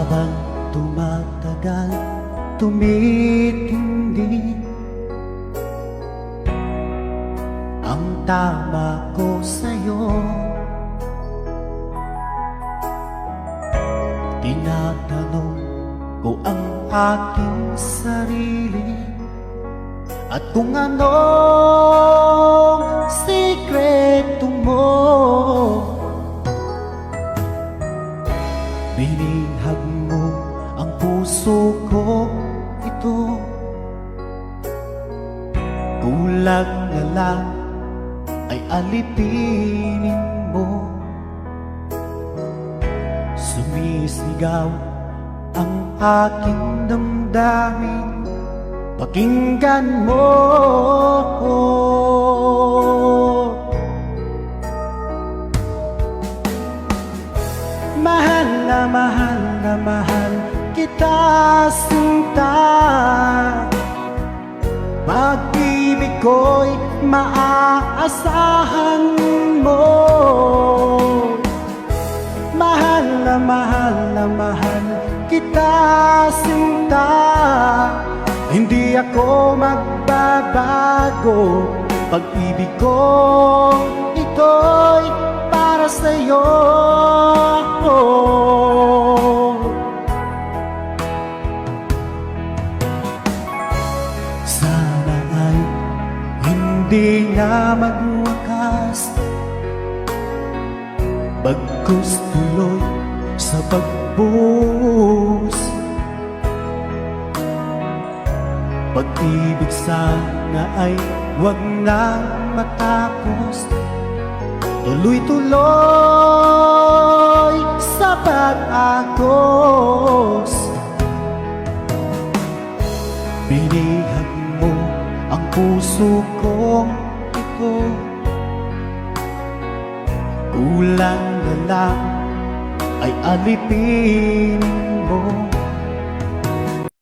Habang tumatagal, tumitindi ang tama ko sa'yo. Tinatanong ko ang aking sarili at kung anong sikreto mo. Binihag mo ang puso ko ito, kulang na lang ay alipinin mo. Sumisigaw ang aking damdamin, pakinggan mo. Mahal na mahal kita, sinta. Pag-ibig ko'y maaasahan mo. Mahal na mahal kita, sinta. Hindi ako magbabago. Pag-ibig ko ito'y para sa'yo. Sana ay hindi na magwakas, bagkus tuloy sa pagbuhos. Pag-ibig sana ay wag nang matapos, tuloy-tuloy sa pag-agos. Binihag mo ang puso kong ito, kulang na lang ay alipinin mo.